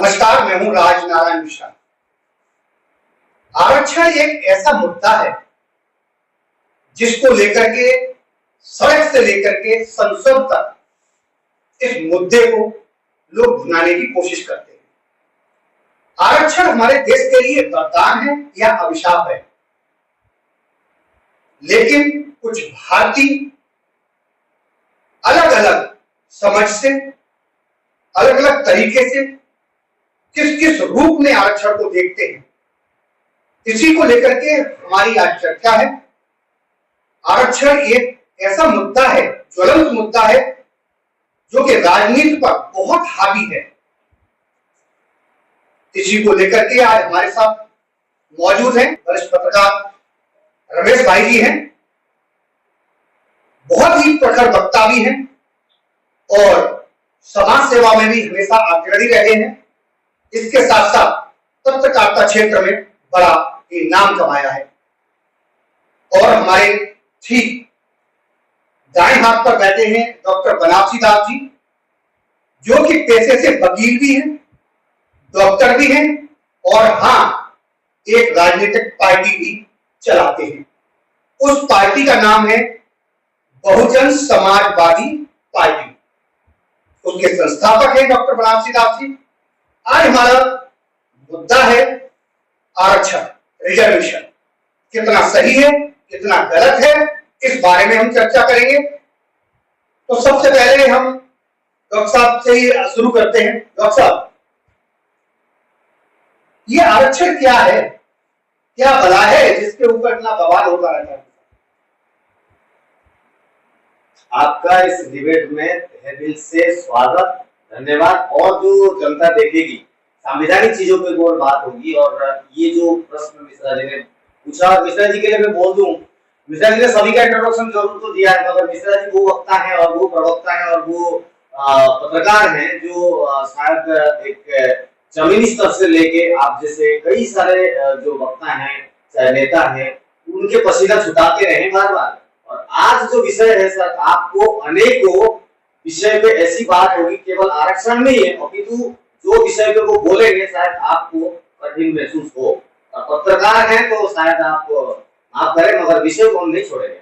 नमस्कार, मैं हूं राज नारायण मिश्रा। आरक्षण एक ऐसा मुद्दा है जिसको लेकर के सड़क से लेकर के संसद तक इस मुद्दे को लोग भुनाने की कोशिश करते हैं। आरक्षण हमारे देश के लिए वरदान है या अभिशाप है, लेकिन कुछ भारतीय अलग अलग समझ से, अलग अलग तरीके से किस किस रूप में आरक्षण को देखते हैं, इसी को लेकर के हमारी आज चर्चा है। आरक्षण एक ऐसा मुद्दा है, ज्वलंत मुद्दा है, जो कि राजनीति पर बहुत हावी है। इसी को लेकर के आज हमारे साथ मौजूद हैं वरिष्ठ पत्रकार रमेश भाई जी हैं, बहुत ही प्रखर वक्ता भी हैं और समाज सेवा में भी हमेशा अग्रणी रहे हैं। इसके साथ साथ पत्रकारिता क्षेत्र में बड़ा ही नाम कमाया है। और हमारे ठीक दाएं हाथ पर बैठे हैं डॉक्टर बनारसी दास जी, जो कि पेशे से वकील भी हैं, डॉक्टर भी हैं और हाँ, एक राजनीतिक पार्टी भी चलाते हैं। उस पार्टी का नाम है बहुजन समाजवादी पार्टी। उसके संस्थापक है डॉक्टर बनारसी दास जी। आज हमारा मुद्दा है आरक्षण, रिजर्वेशन। कितना सही है, कितना गलत है, इस बारे में हम चर्चा करेंगे। तो सबसे पहले हम डॉक्टर साहब से ही शुरू करते हैं। डॉक्टर साहब, ये आरक्षण क्या है, क्या भला है जिसके ऊपर इतना बवाल होता रहता है? आपका इस डिबेट में तहे दिल से स्वागत, धन्यवाद। और जो जनता देखेगी, संवैधानिक चीजों पे गौर बात होगी। और ये जो प्रश्न मिश्रा जी ने पूछा, मिश्रा जी के लिए मैं बोल दूं, मिश्रा जी ने सभी का इंट्रोडक्शन जरूर तो दिया है, मगर मिश्रा जी वो वक्ता है और वो प्रवक्ता है और वो पत्रकार हैं जो शायद एक जमीनी स्तर से लेके आप जैसे कई सारे जो वक्ता हैं, चाहे नेता हैं, उनके पसीना छुटाते रहे बार बार। और आज जो विषय है सर, आपको अनेकों विषय पे ऐसी बात होगी, केवल आरक्षण नहीं है, अपितु जो विषय पे वो बोलेंगे शायद आपको कठिन महसूस हो। और पत्रकार हैं तो शायद आप करें, मगर विषय को हम नहीं छोड़ेंगे।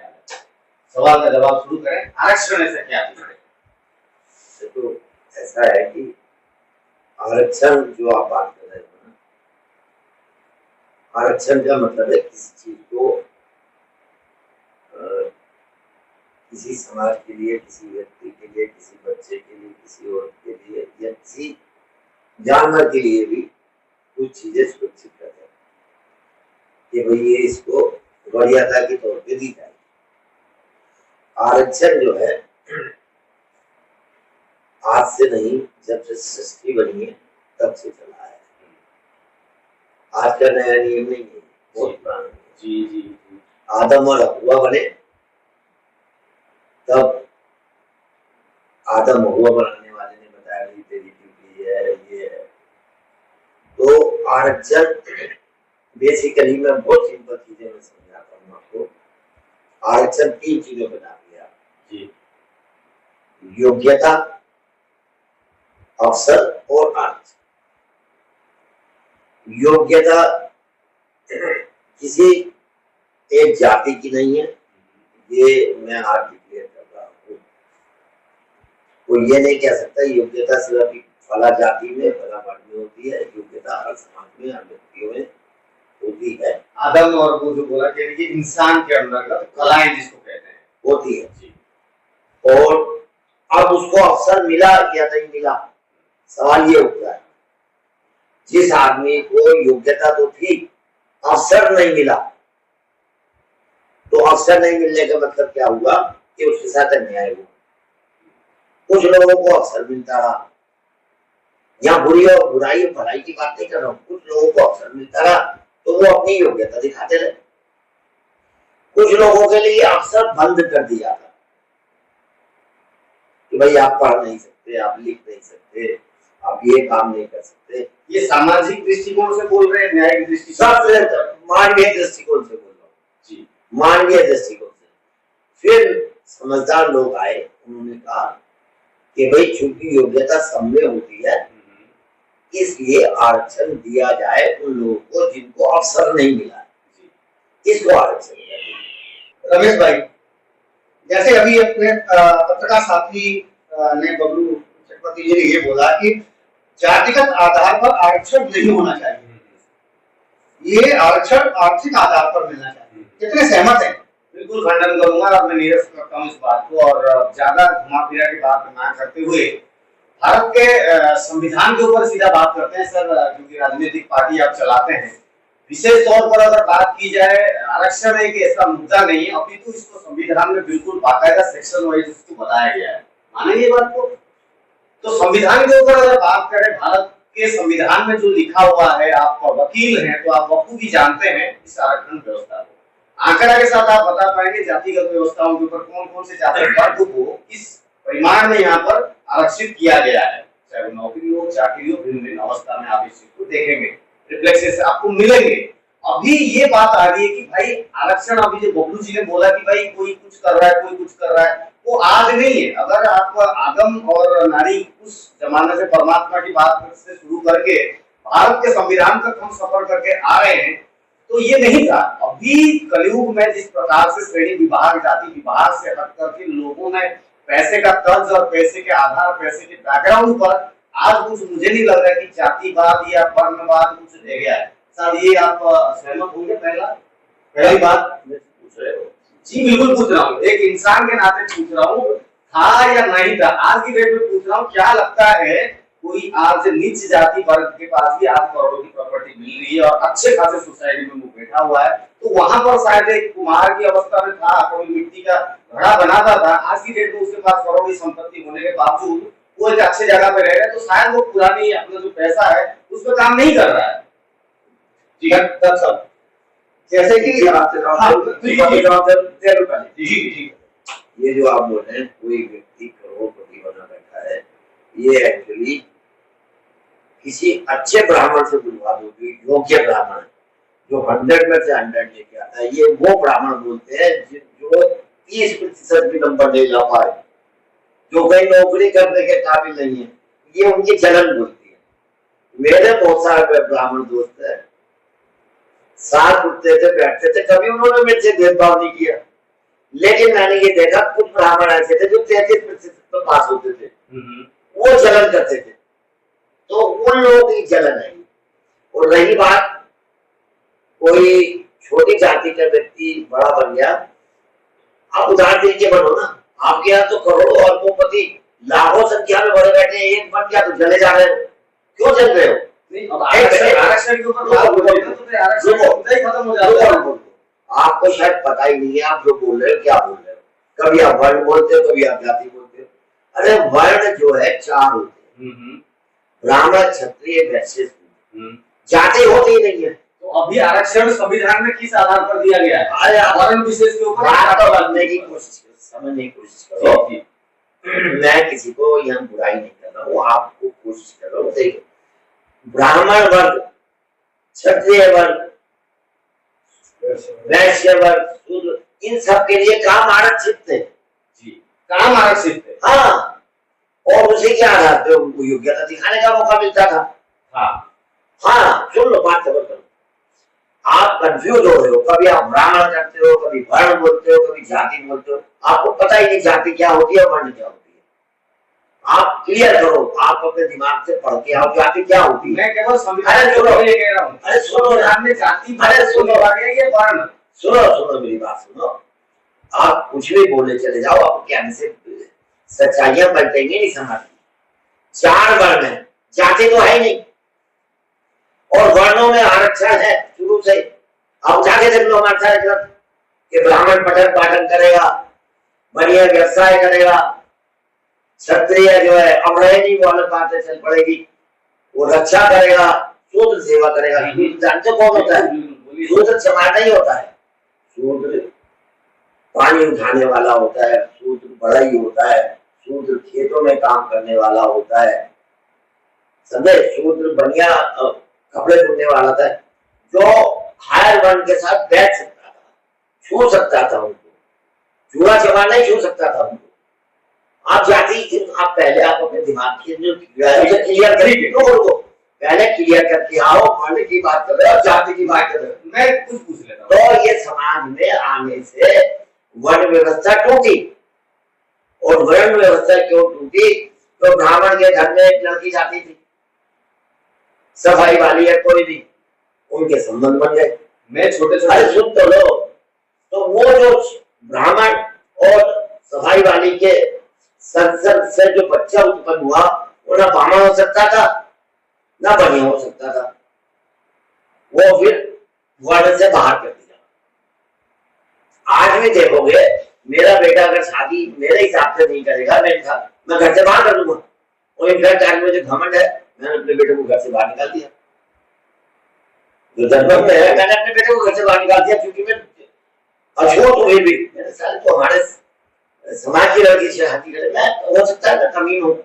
सवाल का जवाब शुरू करें, आरक्षण से क्या है? तो ऐसा है कि आरक्षण जो आप बात कर रहे हो ना, आरक्षण का मतलब है किसी चीज को किसी समाज के लिए, किसी व्यक्ति के लिए, किसी बच्चे के लिए, किसी औरत के लिए या किसी जानवर के लिए भी कुछ चीजें सुरक्षित कर दें कि भाई ये इसको वरीयता के तौर पे दी जाए। आरक्षण जो है आज से नहीं, जब से सृष्टि बनी है तब से चला है। आज का नया नियम नहीं है, बहुत पुराना। जी। आदम और हव्वा बने तब आदम हव्वा बनाने वाले ने बताया कि तेरी ड्यूटी है, ये है। तो आरक्षण बेसिकली मैं बहुत सिंपल चीजें में समझाता हूँ आपको। आरक्षण 3 चीजों पे नाम लिया जी, योग्यता, अवसर और आरक्षण। योग्यता किसी एक जाति की नहीं है, ये मैं आज डिक्लेयर कर रहा हूँ। वो ये नहीं कह सकता योग्यता सिर्फ फला जाति में, फला वर्ग में होती है। योग्यता हर समाज में, हर व्यक्तियों में होती है। आदम और वो जो बोला कि इंसान के अंदर कलाएं जिसको कहते हैं होती है जी। और अब उसको अवसर मिला या नहीं मिला, सवाल ये उठता है। जिस आदमी को योग्यता तो थी, अवसर नहीं मिला, तो अवसर नहीं मिलने का मतलब क्या हुआ कि उसके साथ अन्याय हुआ। कुछ लोगों को अवसर मिलता रहा, या बुरी और बुराई और भलाई की बात नहीं कर रहा हूं, कुछ लोगों को अवसर मिलता रहा तो वो अपनी योग्यता दिखाते रहे। कुछ लोगों के लिए अवसर बंद कर दिया था कि भाई आप पढ़ नहीं सकते, आप लिख नहीं सकते, आप ये काम नहीं कर सकते। ये सामाजिक दृष्टिकोण से बोल रहे हैं, न्यायिक दृष्टिकोण, मानवीय दृष्टिकोण से बोल रहा हूँ जी, मानवीय दृष्टिकोण से। फिर समझदार लोग आए, उन्होंने कहा कि भाई चूंकि योग्यता सब में होती है, इसलिए आरक्षण दिया जाए उन लोगों को जिनको अवसर नहीं मिला है, इसको आरक्षण दिया जाए। रमेश भाई, जैसे अभी अपने पत्रकार साथी ने बबलू चक्रवर्ती जी ने ये बोला कि जातिगत आधार पर आरक्षण नहीं होना चाहिए, ये आरक्षण आर्थिक आधार पर मिलना चाहिए, कितने सहमत हैं? बिल्कुल खंडन करूंगा और मैं निरस्त करता हूँ इस बात को, और ज्यादा घुमा फिरा की बात ना करते हुए भारत के संविधान के ऊपर सीधा बात करते हैं सर, क्योंकि राजनीतिक पार्टी आप चलाते हैं। विशेष तौर पर अगर बात की जाए, आरक्षण एक ऐसा मुद्दा नहीं है, अभी तो इसको संविधान में बिल्कुल बाकायदा सेक्शन वाइज इसको बताया गया है, मानेंगे बात को? तो संविधान के ऊपर अगर बात करें, भारत के संविधान में जो लिखा हुआ है, आप वकील हैं तो आप बखूबी जानते हैं इस आरक्षण व्यवस्था को। आंकड़ा के साथ आप बता पाएंगे जातिगत व्यवस्थाओं के ऊपर कौन कौन से जाति वर्ग को किस परिमाण में यहाँ पर आरक्षित किया गया है, चाहे वो नौकरी हो, चाकरी हो, भिन्न भिन्न अवस्था में आप इस चीज को देखेंगे, रिफ्लेक्सेस आपको मिलेंगे। अभी ये बात आ रही है कि भाई आरक्षण, अभी जो बबलू जी ने बोला कि भाई कोई कुछ कर रहा है, कोई कुछ कर रहा है, वो आज नहीं है। अगर आप आदम और नारी उस जमाने से परमात्मा की बात से शुरू करके भारत के संविधान तक हम सफर करके आ रहे हैं, तो ये नहीं था। अभी कलयुग में जिस प्रकार से श्रेणी विभाग, जाति विभाग से हट करके लोगों ने पैसे का तर्ज और पैसे के आधार, पैसे के बैकग्राउंड पर आज कुछ, मुझे नहीं लग रहा है कि जातिवाद या वर्णवाद कुछ रह गया है। सर ये आप सहमत होंगे? पहली बात पूछ रहे हो? जी बिल्कुल पूछ रहा हूँ, एक इंसान के नाते पूछ रहा हूँ, था या नहीं था? आज की डेट में पूछ रहा हूँ, क्या लगता है कोई आज नीच जाति वर्ग के पास भी 8 करोड़ की प्रॉपर्टी मिल रही है और अच्छे खासे सोसाइटी में वो बैठा हुआ है, तो वहां पर शायद एक कुमार की अवस्था में था, कोई मिट्टी का घड़ा बनाता था, आज की डेट में उसके पास करोड़ों की संपत्ति होने के बावजूद वो एक अच्छे जगह पे रह रहा है, तो शायद वो पुरानी अपना जो पैसा है उस पर काम नहीं कर रहा है। जी सब जैसे कि ये जो आप बोल रहे हैं, कोई व्यक्ति करोड़पति बना बैठा है, ये एक्चुअली किसी अच्छे ब्राह्मण से बुलवा दो, योग्य ब्राह्मण जो 100 में से 100 लेके आता है, ये वो ब्राह्मण बोलते हैं जो 30% भी नंबर ले ला पाए, जो कहीं नौकरी करने के काबिल नहीं है, ये उनकी जलन बोलती है। मेरे बहुत सारे ब्राह्मण दोस्त है, साथ उठते थे, बैठते थे, कभी उन्होंने मेरे से भेदभाव नहीं किया, लेकिन मैंने ये देखा कुछ ब्राह्मण ऐसे थे जो 33% पर पास होते थे, वो जलन करते थे, तो उन लोगों की जलन है। और रही बात कोई छोटी जाति का व्यक्ति बड़ा बन गया, आप उदाहरण दिल के बनो ना, आपके यहाँ तो करोड़ों अरबोंपति लाखों संख्या में बड़े बैठे, एक बन गया तो जले जा रहे हो, क्यों जल रहे हो? आरक्षण के ऊपर खत्म हो जाता है। आपको शायद पता ही नहीं है आप जो बोल रहे हो क्या बोल रहे हो। कभी आप वर्ण बोलते हो, कभी आप जाति बोलते हो। अरे वर्ण जो है 4 होते हैं, ब्राह्मण, क्षत्रिय, वैश्य, जाति होती ही नहीं है। तो अभी आरक्षण संविधान में किस आधार पर दिया गया है? अरे वर्ण विशेष के ऊपर समझने की कोशिश करो, समझने की कोशिश करो। मैं किसी को यहाँ बुराई नहीं कर रहा हूँ, आपको कोशिश कर रहा हूँ। देखो, ब्राह्मण वर्ग, क्षत्रिय वर्ग, वैश्य वर्ग, शूद्र, इन सब के लिए काम आरक्षित थे। जी, काम आरक्षित थे। हाँ, और उसी के आधार पे उनको योग्यता दिखाने का मौका मिलता था। हाँ, सुन लो, बात खबर करो। आप कंफ्यूज हो रहे हो, कभी आप ब्राह्मण करते हो, कभी वर्ण बोलते हो, कभी जाति बोलते हो। आपको पता ही नहीं जाति क्या होती है, वर्ण क्या होती है। आप क्लियर करो, आप अपने दिमाग से पढ़ के आओ जाति क्या होती है। मैं केवल संविधान अरे सुनो, कह रहा हूँ। अरे सुनो, हमने जाति, अरे सुनो, ये वर्ण, सुनो मेरी बात सुनो। आप कुछ भी बोले चले जाओ, आप कहने से सच्चाइयां बदलेंगे नहीं समाज की। 4 वर्ण है, जाति तो है नहीं, और वर्णों में आरक्षण है शुरू से। आप जाके देख लो हमारे सारे ग्रंथ कि ब्राह्मण पठन पाठन करेगा, बढ़िया व्यवसाय करेगा, क्षत्रिय जो है अमरैनी वो अलग बातें चल पड़ेगी, वो रक्षा करेगा, शूद्र सेवा करेगा। जानते कौन होता है? शूद्र चमाटा ही होता है, शूद्र पानी उठाने वाला होता है, शूद्र बढ़ई होता है, शूद्र खेतों में काम करने वाला होता है, समझे? शूद्र बढ़िया कपड़े धुलने वाला था, जो हायर वर्ण के साथ बैठ सकता था, छू सकता था उनको, चूड़ा चमा नहीं छू सकता था उनको। आप जाति, आप पहले आप अपने दिमाग की जो क्लियर करिए, पहले क्लियर करके आओ, वर्ण की बात कर रहे हो, जाति की बात कर रहे हो। मैं कुछ पूछ लेता हूँ। तो ये समाज में आने से वर्ण व्यवस्था टूटी। और वर्ण व्यवस्था क्यों टूटी? तो ब्राह्मण के घर में एक लड़की जाती थी, सफाई वाली है कोई भी, उनके संबंध बन गए। मैं छोटे अरे सुन तो लो, तो वो जो ब्राह्मण और सफाई वाली के संसर्ग से जो बच्चा उत्पन्न हुआ, वो ना ब्राह्मण हो सकता था ना बढ़िया हो सकता था, वो फिर वर्ण से बाहर कर दिया। आज भी देखोगे, मेरा बेटा अगर शादी मेरे हिसाब से नहीं करेगा, मैं घर से बाहर कर दूंगा। और इनफैक्ट आज मुझे घमंड है, मैंने अपने बेटे को घर से बाहर निकाल दिया। जो जनमत में है, मैंने अपने बेटे को घर से बाहर निकाल दिया, क्योंकि मैं अछूत हुई भी, मेरे साल तो हमारे समाज की लड़की से शादी करे, मैं हो सकता है मैं कमीन हूँ।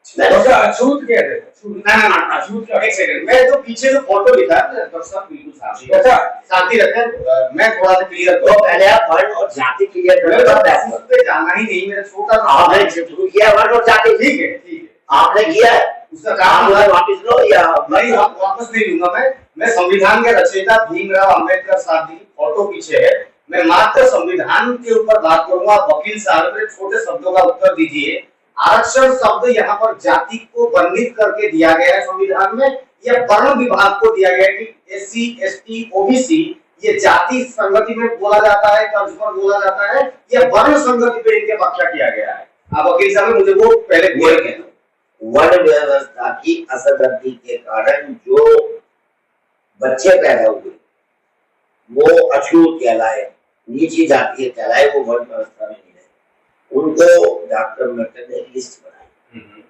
अछूत कह रहे हैं, अछूत का एक सेकंड, मैं जो पीछे जो फोटो लिखा है डॉक्टर साहब बिल्कुल साथी, अच्छा साथी रखें, मैं थोड़ा सा क्लियर तो पहले आप वर्ण और जाति क्लियर करें, तब मैं उस पे जाना ही नहीं, मेरा छोटा सा आपने शुरू किया वर्ण और जाति, ठीक है आपने किया है, उसका काम वापिस लो या नहीं, वापस नहीं लूंगा। मैं संविधान के रचयिता भीमराव अंबेडकर साहब जी की फोटो पीछे है, मैं मात्र संविधान के ऊपर बात करूंगा। वकील साहब मेरे छोटे शब्दों का उत्तर दीजिए। आरक्षण शब्द यहाँ पर जाति को वर्णित करके दिया गया है संविधान में, या वर्ण विभाग को दिया गया है कि एससी एसटी ओबीसी ये जाति संगति में बोला जाता है, तर्ज पर बोला जाता है, या वर्ण संगति पे इनके व्याख्या किया गया है? आप वकील साहब मुझे वो पहले क्लियर करें। वर्ण व्यवस्था की असंगति के कारण जो बच्चे पैदा हुए वो अछूत कहलाए, नीची जाति कहलाए, वो वर्ण व्यवस्था में नहीं रहे। उनको डॉक्टर मेटन ने लिस्ट बनाई,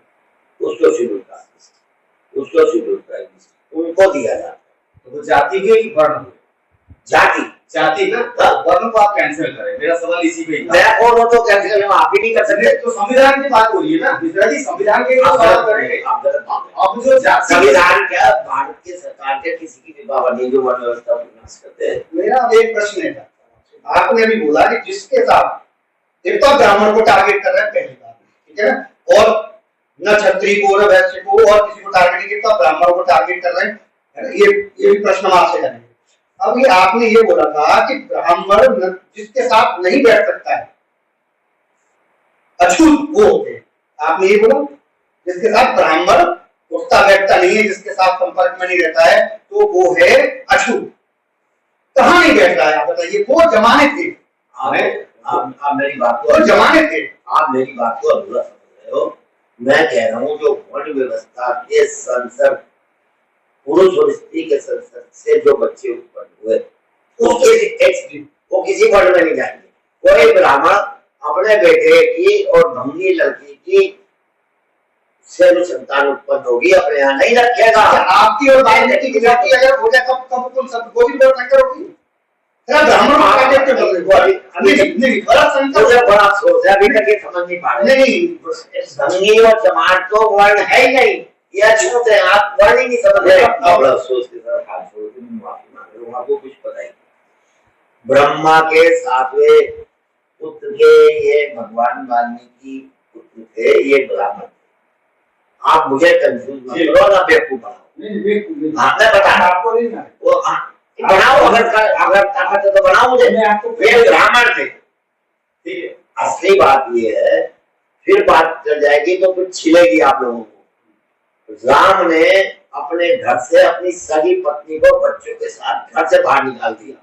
उसको शेड्यूल कास्ट, उसको शेड्यूल ट्राइब, उनको दिया जाता है। तो वो जाति के वर्ण हुए, जाति ना, वर्ण को आप कैंसिल करें। मेरा सवाल इसी पे ही था। मैं कौन हूं तो कैंसिल आप भी नहीं कर सकते। तो संविधान की बात हो रही है ना, मिश्रा जी, संविधान के सवाल करेंगे। अब जो संविधान क्या, भारत की सरकार के किसी की भी पाबंदी जो वर्ण व्यवस्था विनाश करते हैं। मेरा एक प्रश्न है, आपने भी बोला कि जिसके साथ एक तो ब्राह्मण को टारगेट कर रहे हैं, पहली बात, ठीक है ना, और न क्षत्रिय को न वैश्य को और किसी को टारगेट नहीं करता, ब्राह्मणों को टारगेट कर रहे हैं। ये भी प्रश्न हम आपसे करेंगे। अब ये आपने ये बोला था कि ब्राह्मण जिसके साथ नहीं बैठ सकता है, अछूत वो होते हैं। आपने ये बोला जिसके साथ ब्राह्मण उठता बैठता नहीं है, जिसके साथ संपर्क में नहीं रहता है, तो वो है अछूत। कहाँ नहीं बैठ रहा है आप बताइए? वो जमाने थे, आप मेरी बात को, जमाने थे, आप मेरी बात को अधूरा समझ रहे हो। मैं कह रहा हूँ जो वर्ण व्यवस्था के संसर्ग, पुरुष और स्त्री के संसर्ग से जो बच्चे उत्पन्न हुए, वो किसी वर्ण में नहीं जाएंगे। कोई ब्राह्मण अपने बेटे की और भंगी लड़की की से जो संतान उत्पन्न होगी अपने यहाँ नहीं रखेगा। आपकी और बाल्मीकि की जाति अगर हो जाए कब कौन सब गोदी पर टक्कर होगी? ब्राह्मण बड़ा सोच है, अभी तक ये समझ नहीं पा रहे। नहीं, भंगी और चमार तो वर्ण है ही नहीं, यह छूत है, आप वर्ण ही नहीं समझ रहे। बड़ा सोच के साथ हाथ जोड़ के माफी मांग रहे हो, आपको कुछ पता ही नहीं। ब्रह्मा के 7वें पुत्र के ये भगवान वाल्मीकि पुत्र थे, ये ब्राह्मण। आप मुझे कंफ्यूज मत करो ना, बेवकूफ बनाओ। हाँ, मैं बता रहा आपको, नहीं वो बनाओ, अगर ताकत है तो बनाओ मुझे। वे ब्राह्मण थे, ठीक है। असली बात ये है, फिर बात चल जाएगी तो फिर छिलेगी आप लोगों को। राम ने अपने घर से अपनी सगी पत्नी को बच्चों के साथ घर से बाहर निकाल दिया,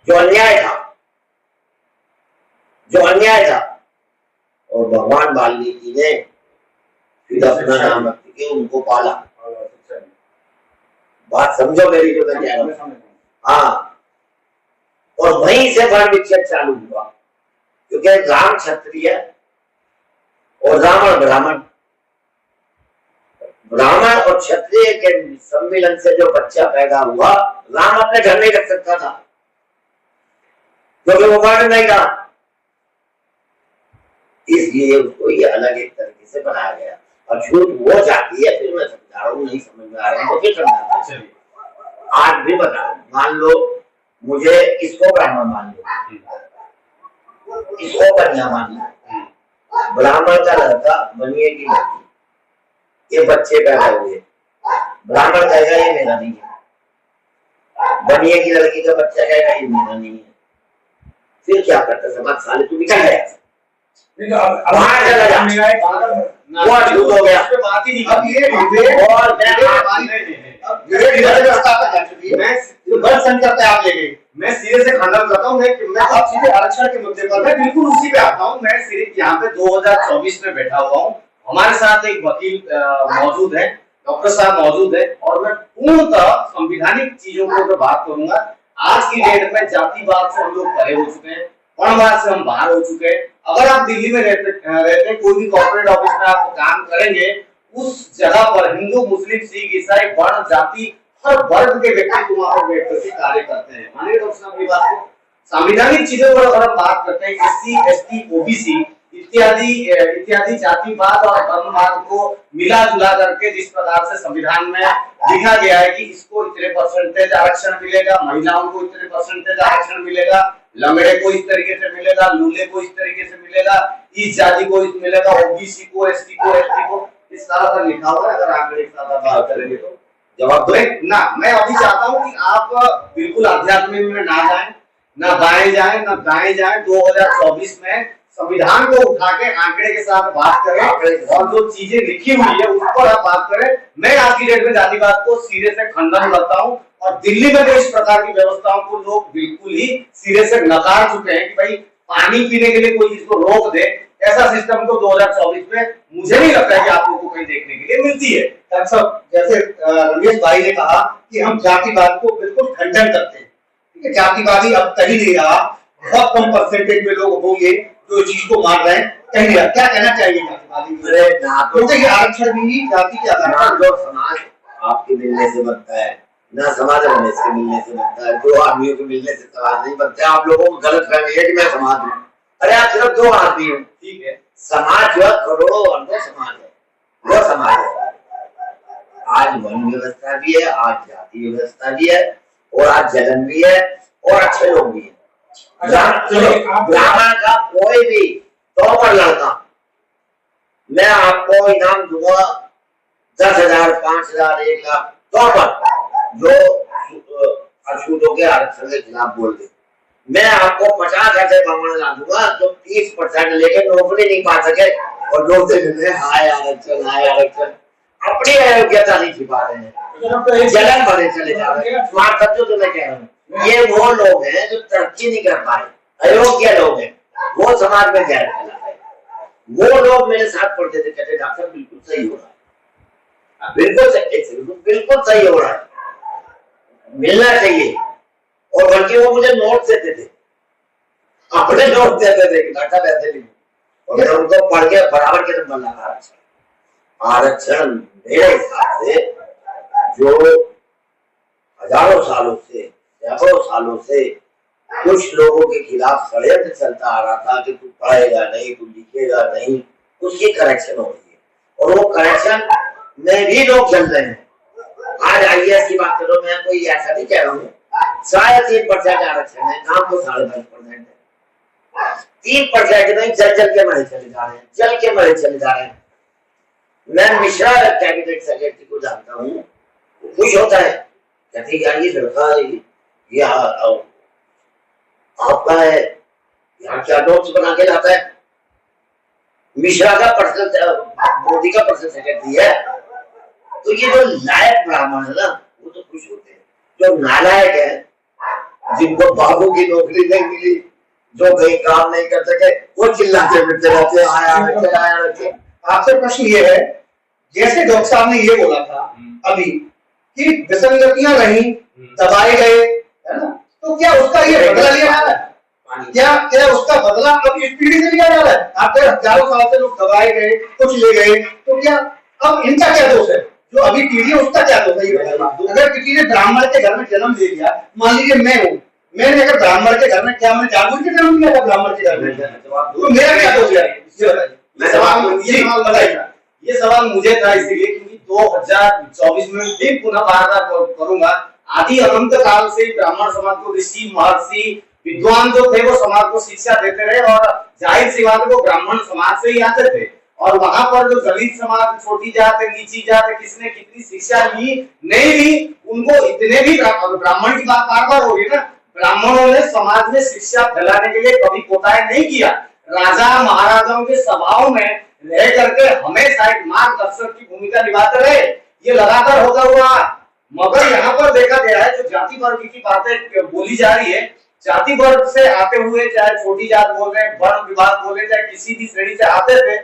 जो अन्याय था, जो अन्याय था। और भगवान वाल्मीकि ने फिर अपना नाम रख के उनको पाला। बात समझो मेरी जो मैं कह रहा हूं। हाँ, और वहीं से वर्ण विच्छेद चालू हुआ, क्योंकि राम क्षत्रिय और रावण ब्राह्मण, ब्राह्मण और क्षत्रिय के सम्मिलन से जो बच्चा पैदा हुआ, राम अपने घर नहीं रख सकता था क्योंकि वो वर्ण नहीं था, इसलिए उसको ये अलग एक तरीके से बनाया गया। अछूत वो जाती है, फिर मैं समझा रहा हूँ, नहीं समझ में आ रहा है तो फिर समझा। आज भी बता रहा हूँ, मान लो मुझे इसको ब्राह्मण मान लो, इसको कन्या मान लो, ब्राह्मण का लड़का बनिए की लड़की, ये बच्चे पैदा हुए, ब्राह्मण कहेगा ये मेरा नहीं है, बनिए की लड़की का बच्चा कहेगा ये मेरा नहीं है, फिर क्या करता समाज? साले तू निकल गया, वहां चला जा, वो अछूत हो गया। बात ही नहीं। अब ये विवेक और विवेक इधर व्यवस्था पर जा चुकी है, जो गलत संकट पे आप ले गए। मैं सिरे से खंडन करता हूँ। मैं आप सीधे आरक्षण के मुद्दे पर मैं बिल्कुल उसी पे आता हूँ। मैं सिर्फ यहाँ पे 2024 में बैठा हुआ हूँ। हमारे साथ एक वकील मौजूद है, डॉक्टर साहब मौजूद है, और मैं पूर्णतः संवैधानिक चीजों के ऊपर बात करूंगा। आज की डेट में जातिवाद से हम लोग परे हो चुके हैं, वर्णवाद से हम बाहर हो चुके हैं। अगर आप दिल्ली में रहते कोई भी कॉर्पोरेट ऑफिस में आप काम करेंगे, उस जगह पर हिंदू, मुस्लिम, सिख, ईसाई, वर्ण, जाति, हर वर्ग के व्यक्ति वहां पर बैठ कर कार्य करते हैं। मानिए डॉक्टर साहब की बात को, संवैधानिक चीजों पर अगर हम बात करते हैं, एससी, एसटी, ओबीसी इत्यादि जातिवाद और वर्णवाद को मिला जुला करके जिस प्रकार से संविधान में लिखा गया है कि इसको इतने परसेंटेज आरक्षण मिलेगा, महिलाओं को इतने परसेंटेज आरक्षण मिलेगा, लंगड़े को इस तरीके से मिलेगा, लूले को इस तरीके से मिलेगा, इस जाति को इस मिलेगा, ओबीसी को, एसटी को, एसटी को, इस तरह का लिखा हुआ है। अगर आंकड़े के साथ बात करेंगे तो जवाब दो ना। मैं अभी चाहता हूं कि आप बिल्कुल आध्यात्मिक में ना जाएं, ना बाएं जाएं, ना दाएं जाएं। 2024 में संविधान को उठा के आंकड़े के साथ बात करें और जो चीजें लिखी हुई है उस पर आप बात करें। मैं आज की डेट में जातिवाद को सिरे से खंडन करता हूं, और दिल्ली में जो इस प्रकार की व्यवस्थाओं को लोग बिल्कुल ही सिरे से नकार चुके हैं कि भाई पानी पीने के लिए कोई इसको रोक दे, ऐसा सिस्टम तो 2024 में मुझे नहीं लगता है कि आप लोगों को कहीं देखने के लिए मिलती है। डॉक्टर साहब, जैसे रमेश भाई ने कहा कि हम जातिवाद को बिल्कुल खंडन करते हैं, ठीक है, जातिवादी अब कहीं नहीं रहा, बहुत कम परसेंटेज में लोग होंगे जो चीज को मान रहे हैं, कहीं नहीं रहा। क्या कहना चाहिए जातिवादी? क्योंकि ये आरक्षण भी जाति के आधार पर, जो समाज आपके मिलने से बनता है ना, समाज रमेश के मिलने से बनता है, दो आदमियों के मिलने से समाज नहीं बनता है। आप लोगों को गलत फहमी है कि मैं समाज हूँ। अरे आप सिर्फ दो आदमी हो, ठीक है। समाज जो है करोड़ों वर्गों समाज है, वो समाज है। आज वन व्यवस्था भी है, आज जाति व्यवस्था भी है, और आज जलन भी है, और अच्छे लोग भी है। ब्राह्मण का कोई भी टॉपर लड़का, मैं आपको इनाम दूंगा 10,000, 5,000, 1,00,000 टॉपर जो अछूतों के आरक्षण के खिलाफ बोल दे। मैं आपको 50 ऐसे ब्राह्मण ला दूंगा जो 30% लेके नौकरी नहीं पा सके, और लोग देख हाय आरक्षण, हाय आरक्षण, अपनी अयोग्यता नहीं छिपा रहे हैं, जलन भरे चले जा रहे हैं। स्मार्ट समझो जो मैं कह रहा हूँ, ये वो लोग हैं जो तरक्की नहीं कर पाए, अयोग्य लोग हैं, वो समाज में गैर फैला है। वो लोग मेरे साथ पढ़ते थे, कहते डॉक्टर बिल्कुल सही हो रहा है, बिल्कुल सही हो रहा है, मिलना चाहिए। और बल्कि वो मुझे नोट देते थे, अपने नोट देते थे कि डॉक्टर ऐसे नहीं, और मैं उनको पढ़ के बराबर के नंबर लगा। आरक्षण मेरे हिसाब से जो हजारों सालों से, सैकड़ों सालों से कुछ लोगों के खिलाफ षड्यंत्र चलता आ रहा था कि तू पढ़ेगा नहीं, तू लिखेगा नहीं, उसकी करेक्शन हो रही है, और वो करेक्शन में भी लोग चल रहे हैं। आज आईएएस की बात करो, मैं कोई ऐसा नहीं कह रहा हूँ, शायद 3% आरक्षण है, नाम तो 5.5% है, 3% नहीं, जल के मरे चले जा रहे हैं, जल के मरे चले जा रहे हैं। मैं मिश्रा कैबिनेट सेक्रेटरी को जानता हूँ, खुश होता है, कहते यार ये लड़का ये आपका है, यहाँ क्या नोट्स बना के लाता है। मिश्रा का पर्सनल, मोदी का पर्सनल सेक्रेटरी है। तो ये जो लायक ब्राह्मण है ना, वो तो खुश होते हैं। जो नालायक है, जिनको बाबू की नौकरी नहीं मिली, जो कहीं काम नहीं कर सके, वो चिल्लाते फिरते रहते हैं, आया रखे। आपसे प्रश्न ये है, जैसे डॉक्टर साहब ने ये बोला था अभी कि विसंगतियां रही, दबाए गए, है ना, तो क्या उसका ये बदला लिया जा रहा है? क्या उसका बदला अब इस पीढ़ी से लिया जा रहा है? आपके हजारों साल से लोग दबाए गए, कुछ ले गए, तो क्या अब इनका क्या दोष है? जो अभी पीढ़ी है उसका क्या दोष है? ये बताइए। अगर किसी ने ब्राह्मण के घर में जन्म ले लिया, मान लीजिए मैं हूँ, मैंने अगर ब्राह्मण के घर में, क्या मैंने जानबूझ के जन्म लिया था ब्राह्मण के घर में, तो मेरा क्या दोष है? ये बताइए। ये सवाल मुझे था इसलिए क्योंकि 2024 में फिर पुनः बार करूंगा। आदि अनंत काल से ब्राह्मण समाज को ऋषि, महर्षि, विद्वान जो थे वो समाज को शिक्षा देते रहे, और जाहिर सी बात है वो ब्राह्मण समाज से ही आते थे। और वहां पर जो दलित समाज, छोटी जात है, नीची जात है, किसने कितनी शिक्षा ली नहीं ली, उनको इतने भी, ब्राह्मण की बात बार बार हो रही है ना, ब्राह्मणों ने समाज में शिक्षा फैलाने के लिए कभी कोताही नहीं किया। राजा महाराजाओं के सभाओं में रह करके हमेशा एक मार्गदर्शक की भूमिका निभाते रहे, ये लगातार होता हुआ। मगर यहाँ पर देखा गया है, जो जाति वर्ग की बातें बोली जा रही है, जाति वर्ग से आते हुए, चाहे छोटी जात बोल रहे हैं, वर्ण विभाग बोल रहे, चाहे किसी भी श्रेणी से आते थे,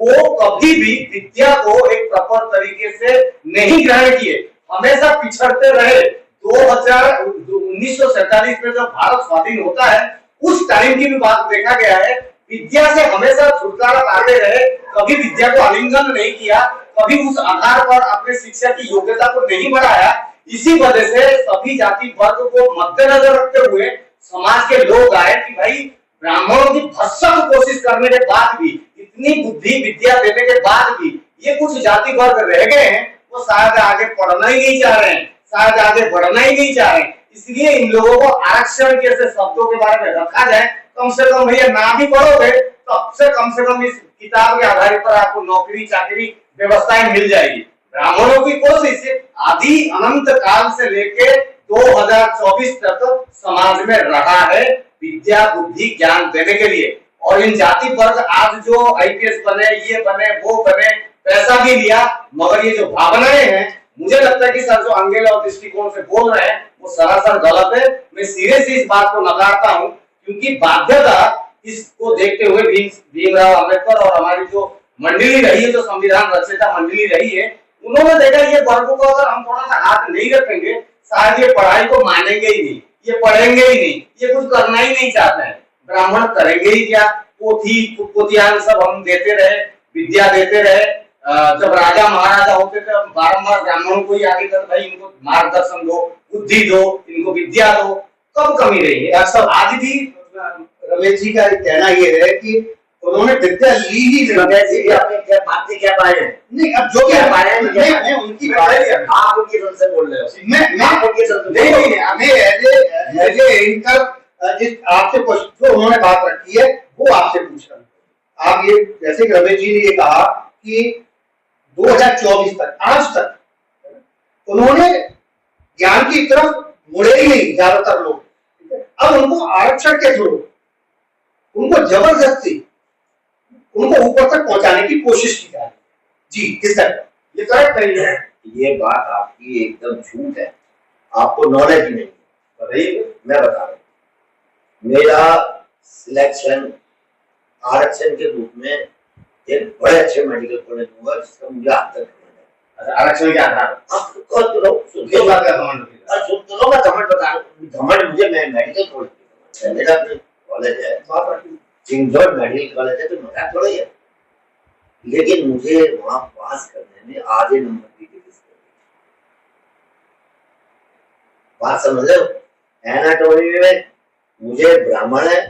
वो कभी भी विद्या को एक प्रॉपर तरीके से नहीं ग्रहण किए, हमेशा पिछड़ते रहे। 1947 में जब भारत स्वाधीन होता है, उस टाइम की भी बात देखा गया है, विद्या से हमेशा छुटकारा पाते रहे, कभी विद्या को आलिंगन नहीं किया, कभी उस आधार पर अपने शिक्षा की योग्यता को नहीं बढ़ाया। इसी वजह से सभी जाति वर्ग को मद्देनजर रखते हुए समाज के लोग आए कि भाई ब्राह्मणों की भत्सक कोशिश करने के बाद भी, इतनी बुद्धि विद्या देने के बाद भी ये कुछ जाति वर्ग रह गए हैं, वो शायद आगे पढ़ना ही नहीं चाह रहे हैं, शायद आगे बढ़ना ही नहीं चाह रहे हैं। इसलिए इन लोगों को आरक्षण के ऐसे शब्दों के बारे में रखा जाए, कम से कम भैया ना भी पढ़ोगे तो से कम इस किताब के आधार पर आपको नौकरी चाकरी व्यवस्थाएं मिल जाएगी। ब्राह्मणों की कोशिश आदि अनंत काल से लेके 2024 तक समाज में रहा है विद्या बुद्धि ज्ञान देने के लिए। और इन जाति वर्ग आज जो आईपीएस बने, ये बने, वो बने, पैसा भी लिया, मगर ये जो भावनाएं हैं, मुझे लगता है कि सर जो एंगल और दृष्टिकोण से बोल रहे हैं वो सरासर गलत है। मैं सिरे से इस बात को नकारता हूं, क्योंकि बाध्यता इसको देखते हुए भीमराव अम्बेडकर और हमारी जो मंडली रही है, जो संविधान रचयिता मंडली रही है, उन्होंने देखा ये वर्गों को अगर हम थोड़ा सा हाथ नहीं रखेंगे, शायद ये पढ़ाई को मानेंगे ही नहीं, ये पढ़ेंगे ही नहीं, ये कुछ करना ही नहीं चाहते हैं। ब्राह्मण करेंगे ही क्या? पोथियान सब हम देते रहे, विद्या देते रहे। जब राजा महाराजा होते थे, बारंबार ब्राह्मणों को ही आगे कर, भाई इनको मार्गदर्शन दो, बुद्धि दो, इनको विद्या दो, कब कमी रही है? सब आज भी रमेश जी का कहना ये है कि उन्होंने विद्या ली ही नहीं। आपने क्या बातें क्या पाए हैं? नहीं, अब जो क्या पाए हैं, मैं उनकी बात, आप उनकी सन से बोल रहे हो। मैं उनकी सन से नहीं, हमें एज इनका आपसे जो उन्होंने बात रखी है वो आपसे पूछ रहा हूँ। आप ये जैसे कि रमेश जी ने ये कहा कि 2024 तक, आज तक उन्होंने ज्ञान की तरफ मुड़े ही नहीं ज्यादातर लोग। अब उनको आरक्षण के थ्रू उनको जबरदस्ती उनको ऊपर तक पहुंचाने की कोशिश की जा रही है। जी, इस तरह ये करेक्ट नहीं है। ये बात आपकी एकदम झूठ है, आपको नॉलेज ही नहीं है। मैं बता रहा हूँ, मेरा सिलेक्शन आरक्षण के रूप में एक बड़े अच्छे मेडिकल कॉलेज हुआ, जिसका मुझे आज तक आरक्षण के आधार घमंड मुझे, मैं मेडिकल कॉलेज, मेरा कॉलेज है चिंगजौड़ मेडिकल कॉलेज है, तो मेरा थोड़ा ही है, लेकिन मुझे वहां पास करने में आधे नंबर की बात समझ लो। एनाटॉमी में मुझे ब्राह्मण है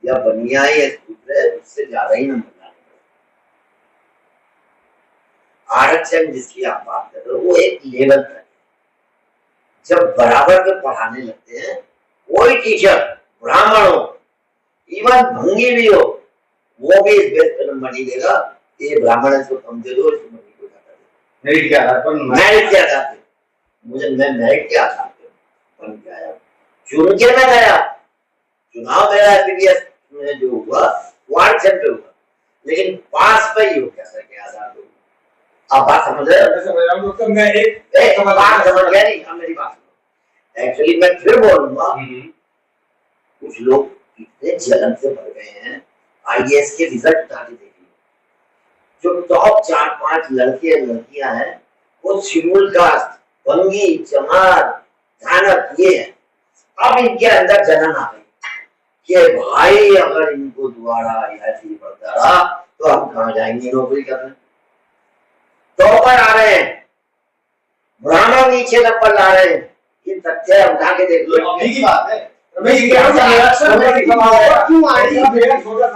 या बनियाई है, उससे ज्यादा ही नंबर लाने पड़े। आरक्षण जिसकी आप बात कर रहे हो वो एक लेवल तक है, जब बराबर के पढ़ाने लगते हैं, कोई टीचर ब्राह्मण हो, इवन भंगी भी हो, वो भी इस बेस पर नंबर नहीं देगा, ये ब्राह्मण है इसको कम दे दो, इसको नंबर को ज्यादा दे। मेरिट के आधार पर, मेरिट के आधार पे मुझे, मैं मेरिट के आधार पे बन के आया, चुन के मैं गया, चुनाव मेरा एमबीबीएस में जो हुआ वो आरक्षण पे हुआ, लेकिन पास पे ही हो गया सर के आधार पे। आप बात समझ रहे हो? तो मैं एक बात समझ गया नहीं? अब मेरी बात एक्चुअली मैं फिर बोलूंगा, कुछ लोग इतने जलन से भर गए हैं, आईएएस के रिजल्ट उठा के देखिए, जो टॉप 4-5 लड़के लड़कियां हैं वो शेड्यूल कास्ट, बंगी, चमार, धानक, ये है। अब इनके अंदर जनन आ गई कि भाई अगर इनको दोबारा ऐसे ही बढ़ता रहा तो हम कहाँ जाएंगे नौकरी करने। टॉपर आ रहे हैं, ब्राह्मण नीचे नंबर ला रहे हैं, ये तथ्य उठा के देख लो। अभी की बात है,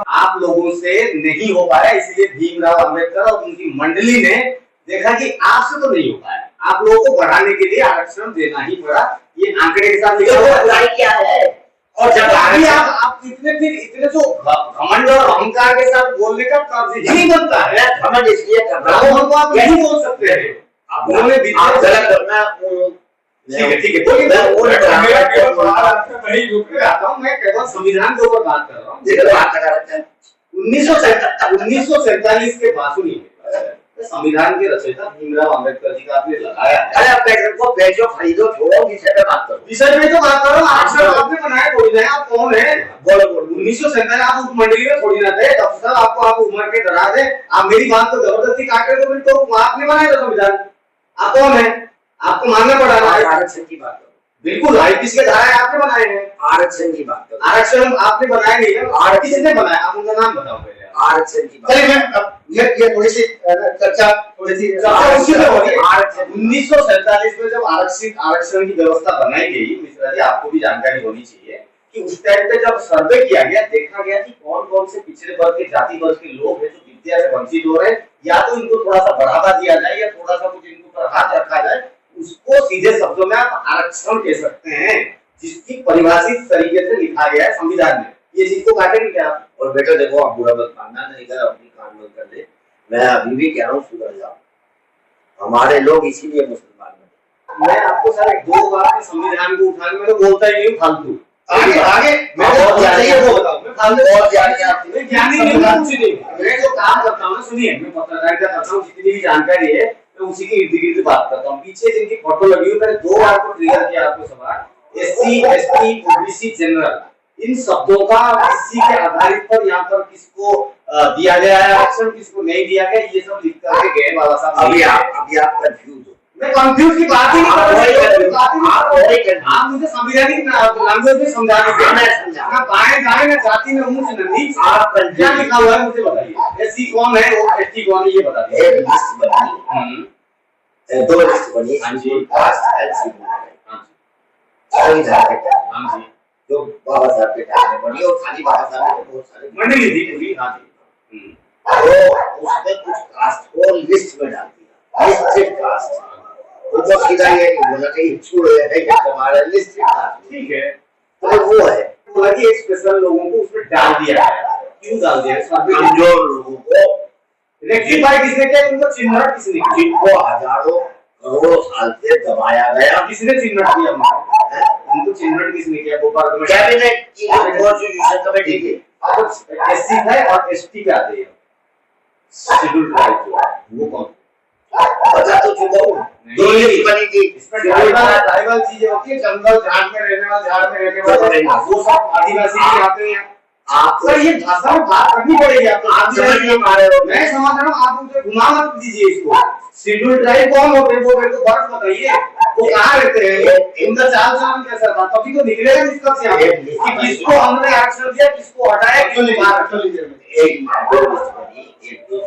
आप लोगों से नहीं हो पाया, इसलिए भीमराव अम्बेडकर और उनकी मंडली ने देखा कि आपसे तो नहीं हो पाया, आप लोगों को बढ़ाने के लिए आरक्षण देना ही पड़ा। ये आंकड़े के साथ बुराई क्या है? और जब अभी आप इतने जो घमंड और अहंकार के साथ बोलने का तर्ज ही नहीं बनता है। मैं घमंड इसलिए कर रहा हूँ, हमको आप नहीं बोल सकते हैं। आप गलत करना। ठीक है बोलिए। मेरा केवल सवाल आपसे वही रुक रहा हूँ, मैं केवल संविधान के ऊपर बात कर रहा हूँ। 1947 के बासुनी संविधान के रचयिता भीमराव अंबेडकर जी का आपने लगाया है। अरे अंबेडकर को बेचो, खरीदो, छोड़ो, विषय पे बात करो। विषय में तो बात कर रहा हूँ। आरक्षण आपने बनाया थोड़ी ना, आप कौन है? बोलो 1947 आप उपमंडली में थोड़ी ना थे, तब तक आपको आप उम्र के दराज है। आप मेरी बात को जबरदस्ती काट रहे हो, तो आपने बनाया था संविधान। आप कौन है? आपको मानना पड़ा ना। आरक्षण की बात करो। बिल्कुल भाई, किसके धारा आपने बनाए हैं? आरक्षण की बात करो। आरक्षण आपने बनाया नहीं है। आरक्षण किसने बनाया? आप उनका नाम बताओ पहले। आरक्षण की बात। चलिए मैं ये थोड़ी सी चर्चा उसी में हो रही है। 1947 में जब आरक्षण की व्यवस्था बनाई गई, मिश्रा जी आपको भी जानकारी होनी चाहिए कि उस टाइम पे जब सर्वे किया गया, देखा गया कि कौन कौन से पिछड़े वर्ग के, जाति वर्ग के लोग हैं जो विद्या से वंचित हो रहे हैं, या तो इनको थोड़ा सा बढ़ावा दिया जाए या थोड़ा सा कुछ इनको पर हाथ रखा जाए, उसको सीधे शब्दों में आप आरक्षण कह सकते हैं, जिसकी परिभाषित तरीके से लिखा गया है संविधान में। ये चीज को काटेंगे क्या आप? और बेटा देखो, आप बुरा मत मानना, नहीं कर अपनी कान बंद कर दे। मैं अभी भी कह रहा हूँ सुधर जाओ। हमारे लोग इसीलिए मुसलमान बने। मैं आपको सारे 2 बार संविधान को उठा के मैं तो बोलता ही नहीं फालतू। आगे मैं बहुत चाहिए वो बताऊं। मैं फालतू बहुत ज्ञानी आप मैं ज्ञानी नहीं हूं, कुछ नहीं। मैं जो काम करता हूं ना, सुनिए, मैं पत्रकारिता करता हूं, जितनी भी जानकारी है मैं उसी के इर्द गिर्द बात करता हूं। पीछे जिनकी फोटो लगी हुई, मैंने 2 बार को ट्रिगर किया आपको सवाल। एससी, एसटी, ओबीसी, जनरल, इन शब्दों का किसी के आधारित पर यहाँ पर किसको दिया गया है आरक्षण, किसको नहीं दिया गया, ये सब लिख करके गए बाबा साहब। अभी आप कंफ्यूज हो। मैं कंफ्यूज की बात ही नहीं कर रहा। आप मुझे संविधानिक लैंग्वेज में समझा दीजिए। ना बाएं दाएं, ना जाति में ऊंच न नीच, आप क्या लिखा हुआ है मुझे बताइए। एससी कौन है और एसटी कौन है, ये बता दीजिए। एक लिस्ट बनी, 2 लिस्ट बनी, शेड्यूल कास्ट एंड शेड्यूल संविधान के तहत। हाँ जी, जो बाबा साहब के टाइम में बनी, और खाली बाबा साहब ने बहुत सारे मंडली थी पूरी। हाँ जी, तो उसमें कुछ कास्ट को लिस्ट में डाल दिया, लिस्टेड कास्ट। उनको सीधा ये नहीं बोला कि छूड़ है क्या हमारा लिस्टेड कास्ट, ठीक है। तो वो है बोला कि एक स्पेशल लोगों को उसमें डाल दिया है। क्यों डाल दिया है? कमजोर लोगों को रेक्टिफाई किसने किया? उनको चिन्हट किसने किया? जिनको हजारों करोड़ों साल से दबाया गया, किसने चिन्हट किया? उनको चिन्हट किसने किया? गोपाल कैबिनेट की कॉन्स्टिट्यूशन कमेटी के। अब एससी है और एसटी पे आते हैं शेड्यूल ट्राइब जो है, वो कौन? पता तो चुका हूँ, 2 लिस्ट बनी थी। इसमें ट्राइबल चीजें होती है, जंगल झाड़ में रहने वाले, झाड़ में रहने वाले, वो सब आदिवासी भी आते हैं। आप सर ये भाषा में बात करनी पड़ेगी आपको। आप समझ नहीं पा रहे हो। मैं समझ रहा हूँ, आप मुझे घुमा मत दीजिए इसको। शेड्यूल ट्राइब कौन होते हैं वो मेरे को फर्क बताइए। वो कहाँ रहते हैं? इनका चाल चलन कैसा था? तभी तो निकलेगा निष्कर्ष यहाँ पे कि किसको हमने आरक्षण दिया, किसको हटाया, क्यों नहीं। आरक्षण लीजिए एक 2 लिस्ट बनी, एक 2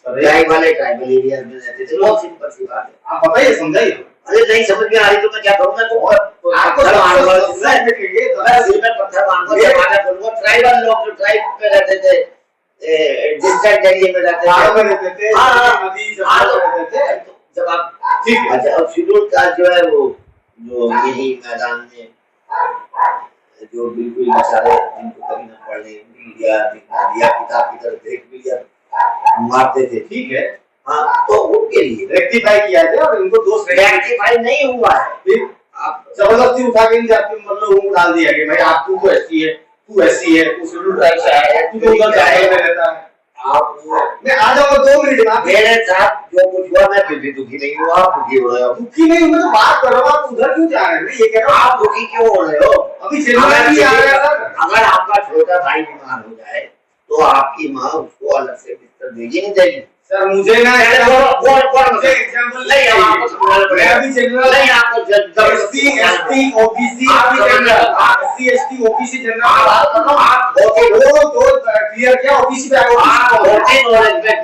ट्राइबल एरिया में रहते थे, बहुत सिंपल सी बात है। आप बताइए, समझाइए। अरे नहीं समझ में आ रही तो मैं क्या करूँ? मैं तो आपको पत्थर मारूंगा, ट्राइबल लोग जो ट्राइब पे रहते थे, डिस्ट्रिक्ट एरिया में रहते थे, जब आप ठीक है। अच्छा, अब शेड्यूल कास्ट जो है वो जो यही मैदान में जो बिल्कुल बेचारे जिनको कभी न पढ़ने दिया, किताब की तरफ देख भी लिया, मारते थे, ठीक है। हाँ, तो उनके लिए रेक्टिफाई किया गया और इनको दोष रेक्टिफाई नहीं हुआ है। फिर आप जबरदस्ती उठा के इन जाति में मतलब डाल दिया कि भाई आप तू एससी है, तू एससी है, तू शेड्यूल ट्राइब से आया है, तू तो उधर जाए में रहता है। आप मैं आ जाऊंगा 2 मिनट में। मेरे साथ जो कुछ हुआ मैं फिर भी दुखी नहीं हुआ, आप दुखी हो रहे हो। दुखी नहीं, मैं तो बात कर रहा हूँ, आप उधर क्यों जा रहे हैं? ये कह रहा हूँ, आप दुखी क्यों हो रहे हो? अभी जनवरी भी आ रहा है सर। अगर आपका छोटा भाई बीमार हो जाए तो आपकी माँ उसको अलग से बिस्तर देगी नहीं देगी? सर मुझे ना मुझे एग्जांपल नहीं, आपको समझाना पड़ेगा। अभी जनरल नहीं, आपको SC, ST, OBC, SC, ST, OBC general आप वो 2 क्लियर किया। ओबीसी पे आप होते नॉलेज में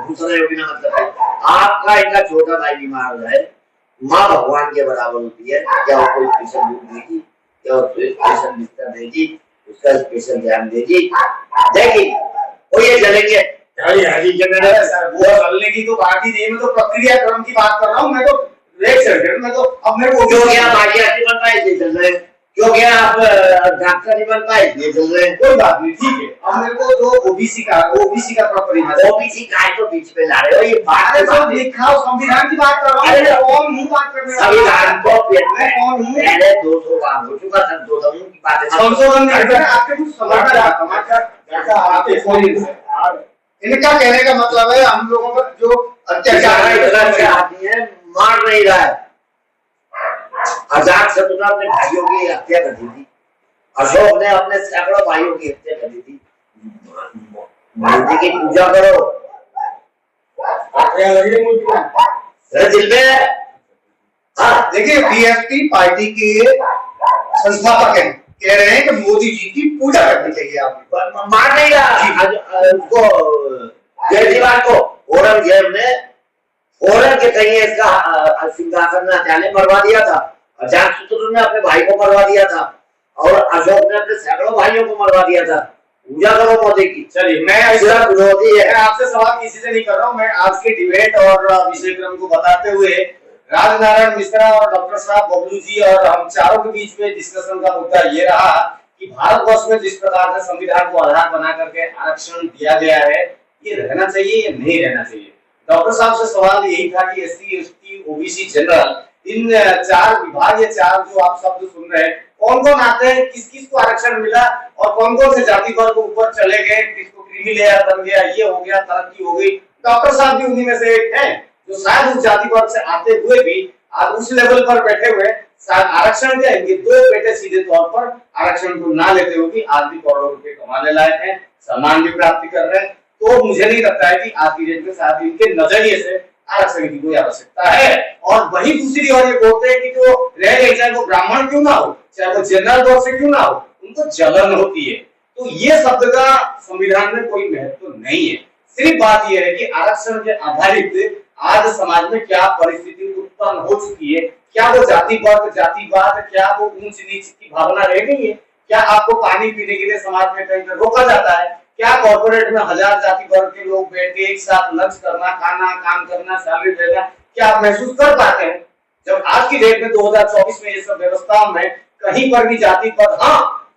घुस रहे हो बिना मतलब है। आपका इनका छोटा भाई बीमार हो जाए, माँ भगवान के बराबर होती है, क्या वो कोई स्पेशल दूध देगी, क्या वो स्पेशल बिस्तर देगी, उसका स्पेशल ध्यान देगी? वो ये चलेंगे वो चलने की तो बात ही नहीं, मैं तो प्रक्रिया क्रम की बात कर रहा हूँ। मैं तो मैं तो अब मेरे को जो क्या चल रहा है क्योंकि आप डॉक्टर नहीं बन पाए ये चल रहे हैं। कोई बात नहीं, ठीक है। अब मेरे को जो ओबीसी का प्रॉपर ओबीसी का है तो बीच में ला रहे हो, ये बात अरे सब लिखा हो, संविधान की बात कर रहा हूँ। अरे कौन हूँ बात करने वाला? संविधान को मैं कौन हूँ? पहले 200 बार हो चुका, संशोधन की बात है। संशोधन नहीं है, आपके कुछ समाचार जैसा आपके कोई इनका कहने का मतलब है हम लोगों पर जो अत्याचार आदमी है मार नहीं रहा है। अजात शत्रु ने अपने भाइयों की हत्या कर दी थी, अशोक ने अपने सैकड़ों भाइयों की हत्या कर दी थी। मूर्ति की पूजा करो, दिल में। हाँ देखिए, बीएसपी पार्टी के संस्थापक हैं, कह रहे हैं कि मोदी जी की पूजा करनी चाहिए। आप मार नहीं रहा उसको, केजरीवाल को औरंगजेब ने औरंग के कहीं इसका सिंहासन चाले मरवा दिया था, अजातशत्रु ने अपने भाई को मरवा दिया था और अशोक ने अपने सैकड़ों भाइयों को मरवा दिया था। पूजा करो मोदी की। चलिए, मैं विरोधी है। मैं आपसे सवाल किसी से नहीं कर रहा हूँ। मैं आज के डिबेट और विषय क्रम को बताते हुए राजनारायण मिश्रा और डॉक्टर साहब बबलू जी और हम चारों के बीच में डिस्कशन का मुद्दा ये रहा कि भारतवर्ष में जिस प्रकार से संविधान को आधार बना करके आरक्षण दिया गया है, ये रहना चाहिए या नहीं रहना चाहिए। डॉक्टर साहब से सवाल यही था कि एससी, एसटी, ओबीसी, जनरल, इन चार विभाग या चार जो आप शब्द सुन रहे हैं, कौन कौन आते हैं, किस किस को आरक्षण मिला और कौन कौन से जाति वर्ग ऊपर चले गए, किसको क्रीमी लेयर बन गया, ये हो गया, तरक्की हो गई। डॉक्टर साहब भी उन्हीं में से एक हैं जो शायद उस जाति वर्ग से आते हुए भी आज उस लेवल पर बैठे हुए शायद आरक्षण के इनके दो बेटे सीधे तौर पर आरक्षण को ना लेते हुए भी आज भी करोड़ों रुपए कमाने लायक हैं, सम्मान भी प्राप्त कर रहे हैं। तो मुझे नहीं लगता है कि आज की डेट में शायद इनके नजरिए से आरक्षण की कोई आवश्यकता है। और वही दूसरी ओर ये बोलते हैं कि जो रह गए, चाहे वो ब्राह्मण क्यों ना हो, चाहे वो जनरल वर्ग से क्यों ना हो, उनको जलन होती है। तो ये शब्द का संविधान में कोई महत्व नहीं है। सिर्फ बात यह है कि आरक्षण के आधारित आज समाज में क्या परिस्थिति उत्पन्न हो चुकी है, क्या वो जाति वर्ग, जातिवाद, क्या वो ऊंच नीच की भावना रह गई है, क्या आपको पानी पीने के लिए समाज में कहीं रोका जाता है, क्या कॉर्पोरेट में हजार जाति वर्ग के लोग बैठ के एक साथ लंच करना, खाना, काम करना, सैलरी देना, क्या आप महसूस कर पाते हैं? जब आज की डेट में 2024 में ये सब व्यवस्थाओं में कहीं पर भी जाति पद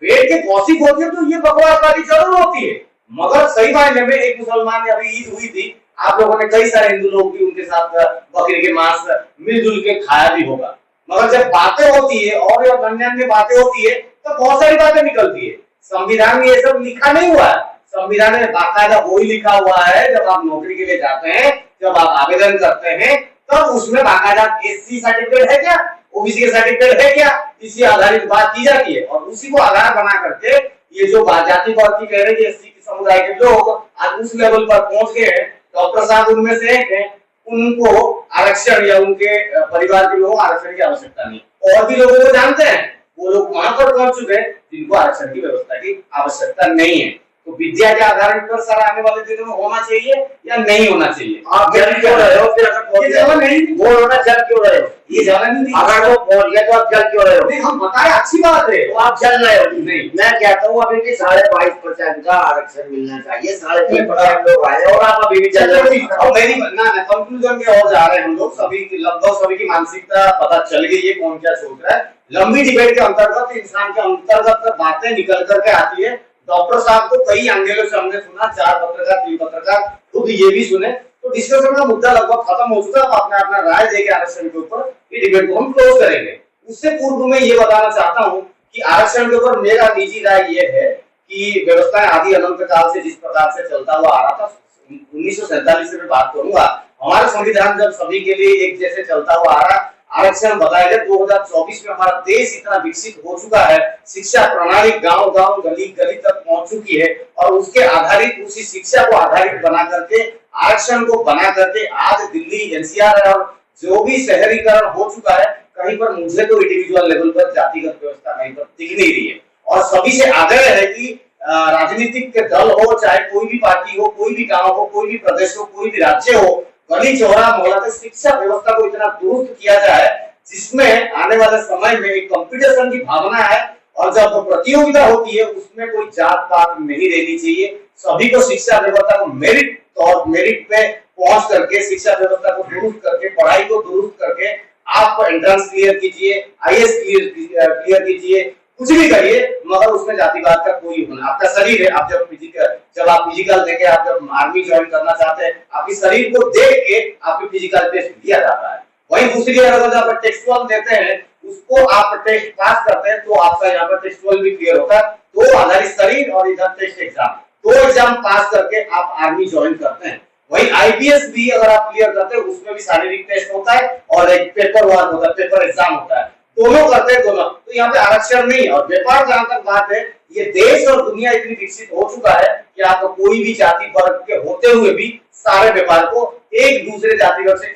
बैठ के गॉसिप होती है तो ये बकवासबाजी जरूर होती है। मगर सही मायने में एक मुसलमान ने अभी ईद हुई थी, आप लोगों ने कई सारे हिंदू लोग भी उनके साथ बकरी के मांस मिलजुल के खाया भी होगा। मगर जब बातें होती है और अन्य बातें होती है तो बहुत सारी बातें निकलती है। संविधान में ये सब लिखा नहीं हुआ है। संविधान में बाकायदा वही लिखा हुआ है, जब आप नौकरी के लिए जाते हैं, जब आप आवेदन करते हैं, तब उसमें बाकायदा एससी सर्टिफिकेट है क्या, ओबीसी के सर्टिफिकेट है क्या, इसी आधारित बात की जाती है। और उसी को आधार बना करके ये जो जाति वर्ग की कह रहे हैं एससी समुदाय के लोग आज उस लेवल पर पहुंच गए हैं, डॉक्टर साहब उनमें से एक हैं, उनको आरक्षण या उनके परिवार के लोगों आरक्षण की आवश्यकता नहीं। और भी लोगों को जानते हैं, वो लोग वहां पर पहुंच चुके हैं जिनको आरक्षण की व्यवस्था की आवश्यकता नहीं है। तो विद्या के आधार पर सर आने वाले दिनों में होना चाहिए या नहीं होना चाहिए? आप जल क्यों रहे हो? फिर अगर जलन नहीं बोल होना, जल क्यों रहे हो? ये जलन नहीं, अगर वो पहुंच गया तो आप जल क्यों रहे हो? नहीं, हम बताए अच्छी बात है तो आप जल रहे हो। नहीं, मैं कहता हूँ अभी भी 22.5% का आरक्षण मिलना चाहिए, 3.5% लोग आए और आप अभी भी जल रहे हो। और मेरी ना कंक्लूजन में और जा रहे हैं हम लोग, सभी लगभग सभी की मानसिकता पता चल गई है कौन क्या सोच रहा है। लंबी डिबेट के अंतर्गत इंसान के अंतर्गत बातें निकल करके आती है। डॉक्टर साहब को कई एंगलों से हमने सुना, 4 पत्रकार, 3 पत्रकार खुद ये भी सुने, तो डिस्कशन का मुद्दा लगभग खत्म हो चुका है। अपना अपना राय देके आरक्षण के ऊपर ये डिबेट को हम क्लोज करेंगे। उससे पूर्व में ये बताना चाहता हूँ कि आरक्षण के ऊपर मेरा निजी राय ये है कि व्यवस्थाएं आदि अनंत काल से जिस प्रकार से चलता हुआ आ रहा था, 1947 से मैं बात करूंगा, हमारा संविधान जब सभी के लिए एक जैसे चलता हुआ आ रहा, आरक्षण बताया गया 2024 में हमारा देश इतना विकसित हो चुका है, शिक्षा प्रणाली गांव गांव गली गली तक पहुंच चुकी है और उसके आधारित उसी शिक्षा को आधारित बना करके आरक्षण को बना करके आज दिल्ली, एनसीआर और जो भी शहरीकरण हो चुका है, कहीं पर मुझे तो इंडिविजुअल लेवल पर जातिगत व्यवस्था कहीं पर दिख नहीं रही है। और सभी से आग्रह है कि राजनीतिक दल हो, चाहे कोई भी पार्टी हो, कोई भी गांव हो, कोई भी प्रदेश हो, कोई भी राज्य हो, गली चौरा मोहल्ला तक शिक्षा व्यवस्था को इतना दुरुस्त किया जाए जिसमें आने वाले समय में एक कंपटीशन की भावना है और जब प्रतियोगिता होती है उसमें कोई जात पात नहीं रहनी चाहिए। सभी को शिक्षा व्यवस्था को मेरिट पे पहुंच करके शिक्षा व्यवस्था को दुरुस्त करके, पढ़ाई को दुरुस्त करके आप एंट्रेंस क्लियर कीजिए, आईएएस क्लियर कीजिए, कुछ भी करिए, मगर उसमें जातिवाद का कोई होना। आपका शरीर है, आप जब आप फिजिकल देके आप जब आर्मी ज्वाइन करना चाहते हैं, आपके शरीर को देख के आपके फिजिकल टेस्ट दिया जाता है। वहीं दूसरी अगर जब आप टेक्सुअल देते हैं, उसको आप टेस्ट पास करते हैं, तो आपका यहाँ पर टेक्सुअल भी क्लियर होता है। तो आधारित शरीर और इधर टेस्ट एग्जाम, दो एग्जाम पास करके आप आर्मी ज्वाइन करते हैं। वही आईपीएस भी अगर आप क्लियर करते हैं, उसमें भी शारीरिक टेस्ट होता है और एक पेपर वर्क होता है, पेपर एग्जाम होता है, दोनों करते हैं दोनों। तो यहाँ पे आरक्षण नहीं है। और व्यापार जहां तक बात है, ये देश और दुनिया इतनी विकसित हो चुका है कि आपको कोई भी जाति वर्ग के होते हुए भी सारे व्यापार को एक दूसरे जाति वर्ग से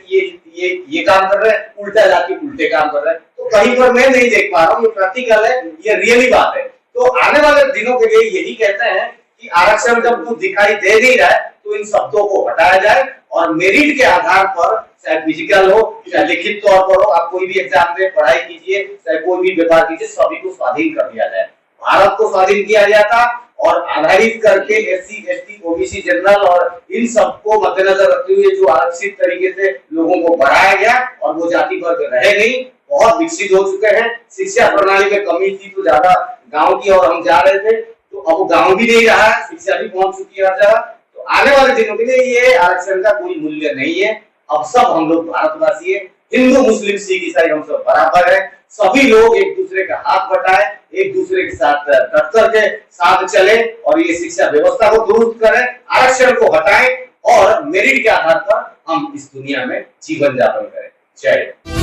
ये काम कर रहे हैं, उल्टा जाति उल्टे काम कर रहे हैं। तो कहीं पर मैं नहीं देख पा रहा हूँ, ये प्रैक्टिकल है, ये रियली बात है। तो आने वाले दिनों के लिए यही कहते हैं कि आरक्षण जब कुछ दिखाई दे नहीं रहा है, तो इन शब्दों को हटाया जाए और मेरिट के आधार पर, चाहे फिजिकल हो चाहे लिखित तौर पर हो, आप कोई भी एग्जाम में पढ़ाई कीजिए, चाहे कोई भी व्यापार कीजिए, सभी को स्वाधीन कर दिया जाए। भारत को स्वाधीन किया गया था और आधारित करके एससी, एसटी, ओबीसी, जनरल और इन सबको मद्देनजर रखते हुए जो आरक्षित तरीके से लोगों को बढ़ाया गया और वो जाति वर्ग रहे नहीं, बहुत विकसित हो चुके हैं। शिक्षा प्रणाली में कमी थी तो ज्यादा गांव की और हम जा रहे थे, तो अब गांव भी नहीं रहा है, शिक्षा भी पहुंच चुकी है हर जगह। तो आने वाले दिनों के लिए ये आरक्षण का कोई मूल्य नहीं है। अब सब हम लोग भारतवासी है, हिंदू मुस्लिम सिख ईसाई हम सब बराबर है। सभी लोग एक दूसरे का हाथ बटाए, एक दूसरे के साथ टक्कर के साथ चले और ये शिक्षा व्यवस्था को दुरुस्त करें, आरक्षण को हटाएं और मेरिट के आधार पर हम इस दुनिया में जीवन यापन करें। जय हिंद।